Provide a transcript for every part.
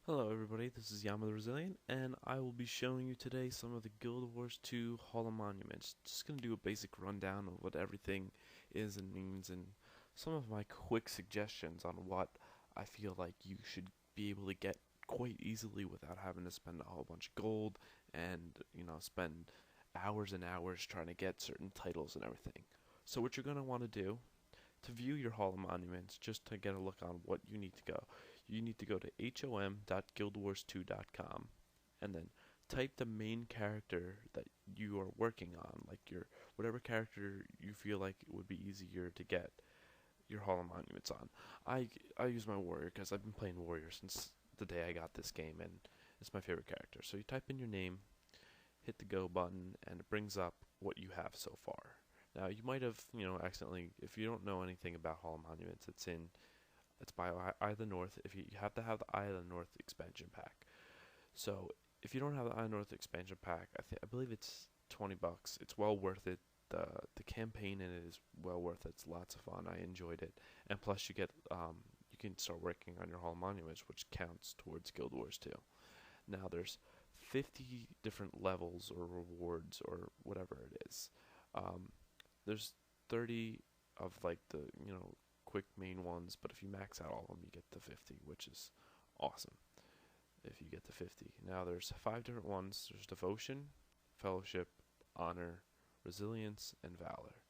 Hello everybody, this is Yama the Resilient, and I will be showing you today some of the Guild Wars 2 Hall of Monuments. Just gonna do a basic rundown of what everything is and means, and some of my quick suggestions on what I feel like you should be able to get quite easily without having to spend a whole bunch of gold and, spend hours and hours trying to get certain titles and everything. So what you're gonna want to do to view your Hall of Monuments, just to get a look on what you need to go, you need to go to hom.guildwars2.com and then type the main character that you are working on, like your whatever character you feel like it would be easier to get your Hall of Monuments on. I use my warrior because I've been playing warrior since the day I got this game, and it's my favorite character. So you type in your name, hit the go button, and it brings up what you have so far. Now you might have, accidentally, if you don't know anything about Hall of Monuments, it's by Eye of the North. If you have to have the Eye of the North expansion pack. So if you don't have the Eye of the North expansion pack, I believe it's $20. It's well worth it. The campaign in it is well worth it. It's lots of fun. I enjoyed it, and plus you can start working on your Hall of Monuments, which counts towards Guild Wars 2. Now there's 50 different levels or rewards or whatever it is. Um, there's 30 of like the quick main ones, but if you max out all of them, you get the 50, which is awesome. If you get the 50, now there's 5 different ones. There's devotion, fellowship, honor, resilience, and valor.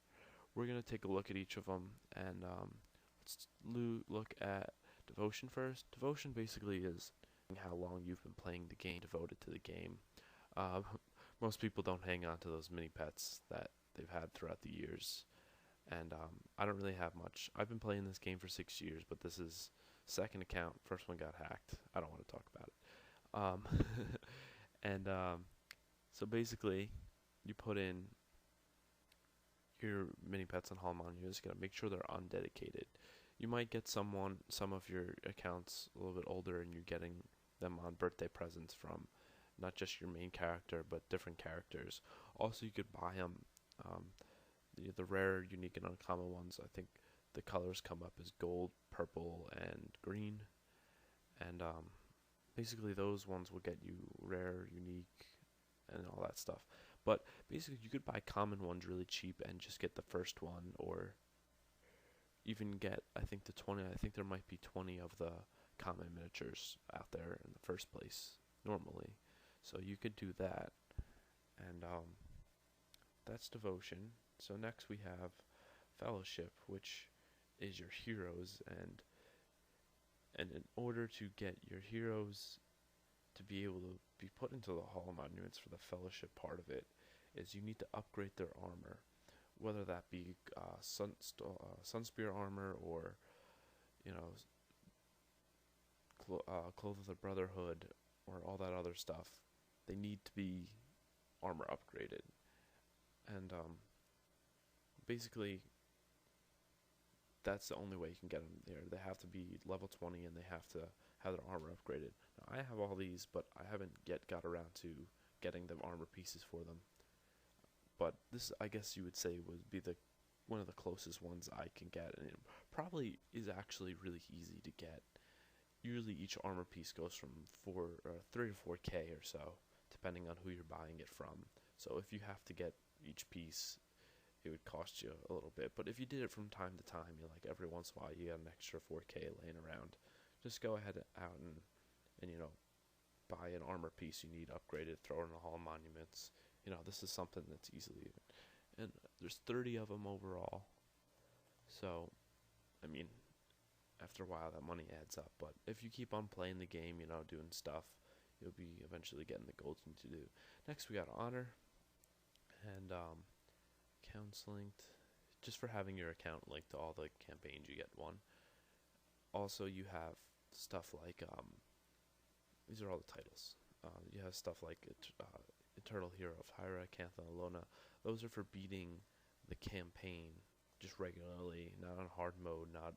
We're gonna take a look at each of them, and let's look at devotion first. Devotion basically is how long you've been playing the game, devoted to the game. Uh, Most people don't hang on to those mini pets that they've had throughout the years, and I don't really have much. I've been playing this game for 6 years, but this is second account. First one got hacked. I don't want to talk about it. And so basically, you put in your mini pets on Hallmon. You're just gonna make sure they're undedicated. You might get some of your accounts a little bit older, and you're getting them on birthday presents from not just your main character, but different characters. Also, you could buy them. Um, the rare, unique, and uncommon ones, I think the colors come up as gold, purple, and green. And basically, those ones will get you rare, unique, and all that stuff. But basically, you could buy common ones really cheap and just get the first one, or even get, I think, the 20. I think there might be 20 of the common miniatures out there in the first place normally. So you could do that. And that's devotion. So next we have fellowship, which is your heroes, and in order to get your heroes to be able to be put into the Hall of Monuments for the fellowship part of it, is you need to upgrade their armor, whether that be Sunspear armor, or you know Cloth of the Brotherhood, or all that other stuff. They need to be armor upgraded, and basically that's the only way you can get them there. They have to be level 20, and they have to have their armor upgraded. Now, I have all these, but I haven't yet got around to getting the armor pieces for them. But this, I guess you would say, would be the one of the closest ones I can get, and it probably is actually really easy to get. Usually, each armor piece goes from 3 to 4K or so, depending on who you're buying it from. So if you have to get each piece, it would cost you a little bit. But if you did it from time to time, you like every once in a while, you get an extra 4K laying around, just go ahead out and buy an armor piece you need upgraded, throw it in the Hall of Monuments. This is something that's easily, and there's 30 of them overall. So, I mean, after a while, that money adds up. But if you keep on playing the game, doing stuff, you'll be eventually getting the gold you need to do. Next, we got honor and accounts linked. Just for having your account linked to all the campaigns, you get one. Also, you have stuff like these are all the titles. You have stuff like Eternal Hero of Hyra, Cantha, and Alona. Those are for beating the campaign just regularly, not on hard mode, not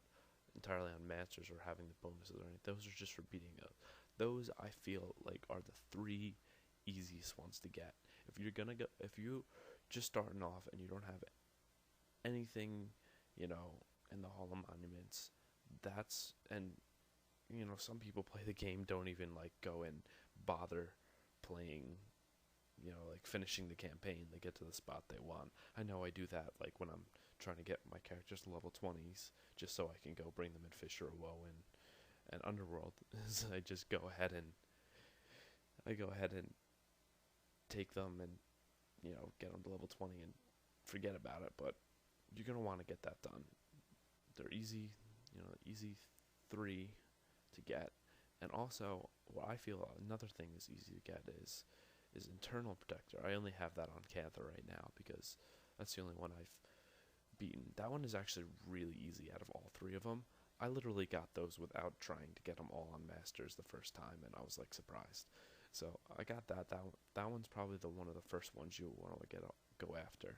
entirely on masters or having the bonuses or anything. Those are just for beating those. Those I feel like are the three easiest ones to get. If you just starting off and you don't have anything, in the Hall of Monuments, that's and some people play the game, don't even like go and bother playing, like finishing the campaign. They get to the spot they want. I know I do that, like when I'm trying to get my characters to level 20s, just so I can go bring them in Fisher or Woe and Underworld. Is I just go ahead and take them and get them to level 20 and forget about it. But you're gonna want to get that done. They're easy, easy 3 to get. And also, what I feel another thing is easy to get is Internal Protector. I only have that on Cantha right now because that's the only one I've beaten. That one is actually really easy out of all 3 of them. I literally got those without trying to get them all on Masters the first time, and I was like surprised. So I got that. That one's probably one of the first ones you want to go after.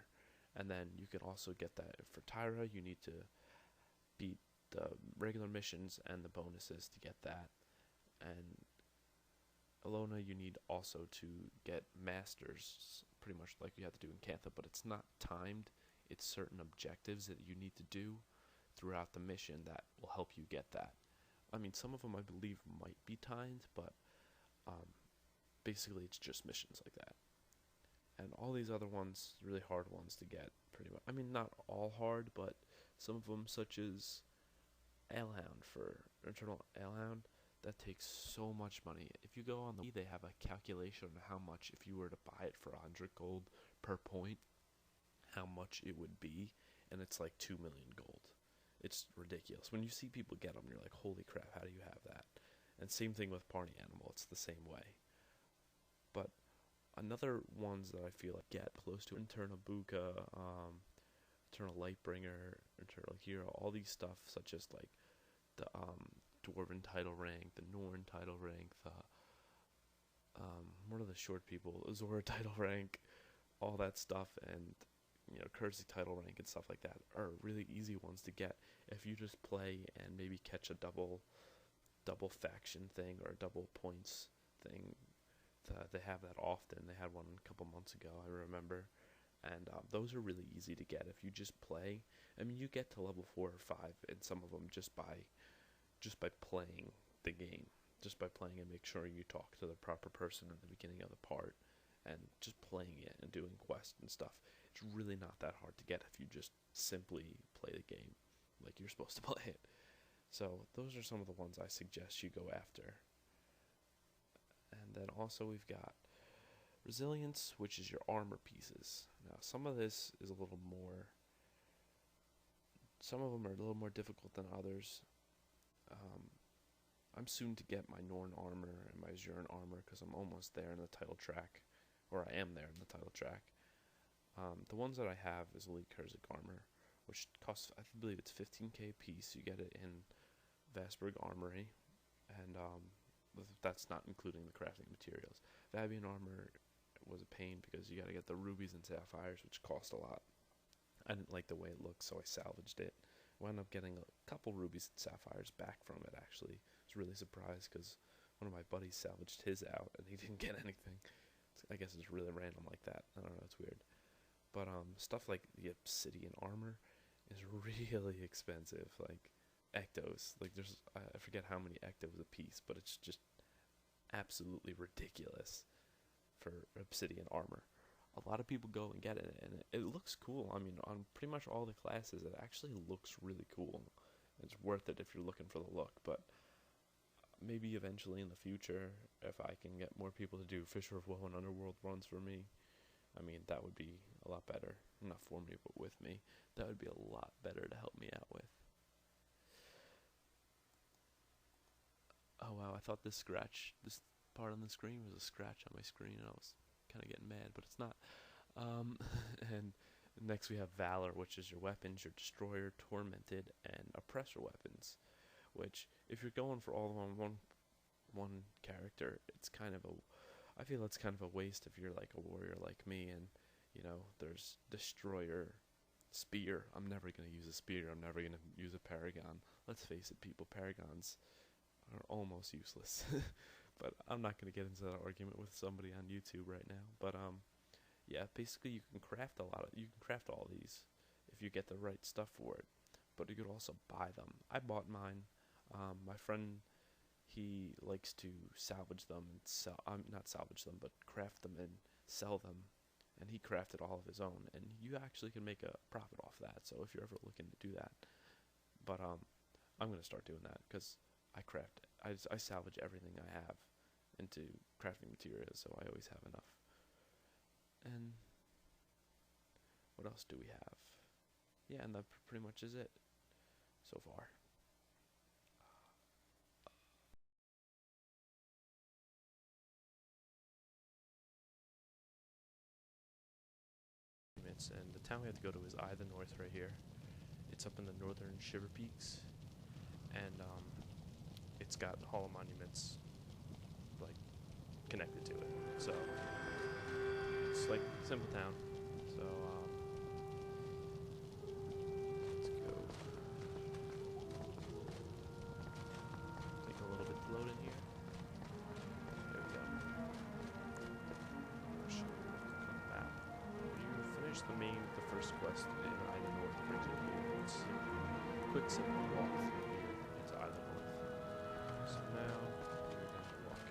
And then you can also get that for Tyra. You need to beat the regular missions and the bonuses to get that. And Alona, you need also to get Masters, pretty much like you have to do in Cantha, but it's not timed. It's certain objectives that you need to do throughout the mission that will help you get that. I mean, some of them I believe might be timed, but basically it's just missions like that. And all these other ones, really hard ones to get, pretty much. I mean, not all hard, but some of them, such as Alehound for Internal Alehound, that takes so much money. If you go on the Wii, they have a calculation on how much, if you were to buy it for 100 gold per point, how much it would be, and it's like 2 million gold. It's ridiculous. When you see people get them, you're like, holy crap, how do you have that? And same thing with Party Animal, it's the same way. But another ones that I feel like get close to Internal Buka, Eternal Lightbringer, Eternal Hero, all these stuff, such as like the Dwarven title rank, the Norn title rank, the what are the short people, Azora title rank, all that stuff, and Kersey title rank and stuff like that are really easy ones to get if you just play and maybe catch a double faction thing or a double points thing. They have that often. They had one a couple months ago, I remember, and those are really easy to get if you just play. I mean, you get to level 4 or 5 in some of them just by playing the game, just by playing and make sure you talk to the proper person at the beginning of the part, and just playing it and doing quests and stuff. It's really not that hard to get if you just simply play the game like you're supposed to play it. So those are some of the ones I suggest you go after. And then also we've got Resilience, which is your armor pieces. Now some of this is a little more, some of them are a little more difficult than others. I'm soon to get my Norn armor and my Zhurn armor because I'm almost there in the title track, or I am there in the title track. The ones that I have is Elite Kurzik armor, which costs, I believe it's 15k a piece. You get it in Vasberg Armory, and that's not including the crafting materials. Vabian armor was a pain because you gotta get the rubies and sapphires, which cost a lot. I didn't like the way it looked, so I salvaged it. Wound up getting a couple rubies and sapphires back from it, actually. I was really surprised because one of my buddies salvaged his out and he didn't get anything. I guess it's really random like that. I don't know, it's weird. But stuff like the obsidian armor is really expensive. Like ectos, like there's I forget how many ectos a piece, but it's just absolutely ridiculous for obsidian armor. A lot of people go and get it, and it looks cool. I mean, on pretty much all the classes, it actually looks really cool. It's worth it if you're looking for the look, but maybe eventually in the future, if I can get more people to do Fisher of Woe and Underworld runs for me, I mean, that would be a lot better. Not for me, but with me. That would be a lot better to help me out with. Oh wow, I thought this part on the screen was a scratch on my screen, and I was kind of getting mad, but it's not. And next we have Valor, which is your weapons, your Destroyer, Tormented, and Oppressor weapons. Which, if you're going for all on one character, it's kind of I feel it's kind of a waste if you're like a warrior like me, and there's Destroyer, Spear. I'm never gonna use a spear. I'm never gonna use a Paragon. Let's face it, people. Paragons are almost useless. But I'm not going to get into that argument with somebody on YouTube right now. But yeah, basically you can craft all these if you get the right stuff for it. But you could also buy them. I bought mine. My friend he likes to salvage them and sell. Not salvage them, but craft them and sell them. And he crafted all of his own, and you actually can make a profit off that. So if you're ever looking to do that, but I'm gonna start doing that because I salvage everything I have into crafting materials, so I always have enough. And what else do we have? Yeah, and that pretty much is it so far. And the town we have to go to is Eye the North right here. It's up in the northern Shiver Peaks, and it's got Hall of Monuments like connected to it. So it's like a simple town. So let's go. Take a little bit to load in here. There we go. I'll show you on the map. You finish the first quest in Eye the North, brings you here. It's a quick, simple walk through here into Eye the North. So now we're going to walk.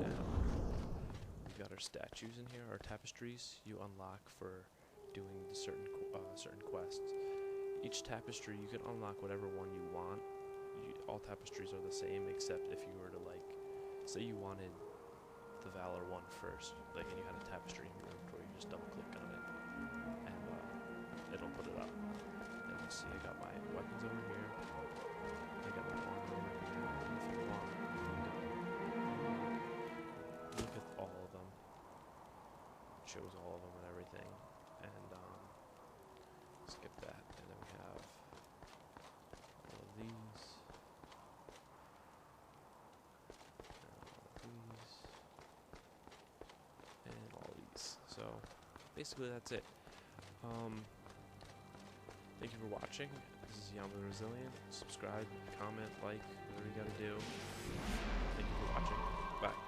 Now we've got our statues in here, our tapestries. You unlock for doing the certain quests. Each tapestry you can unlock whatever one you want. All tapestries are the same, except if you were to say you wanted the Valor one first, and you had a tapestry in your inventory, you just double click on it, and it'll put it up. And you see, I got my weapons over here. I got my armor over here. And if you want, look at all of them. It shows all of them and everything. And skip that, and then we have all of these, and all these. So basically that's it. Thank you for watching. This is Yama the Resilient. Subscribe, comment, like, whatever you gotta do. Thank you for watching. Bye.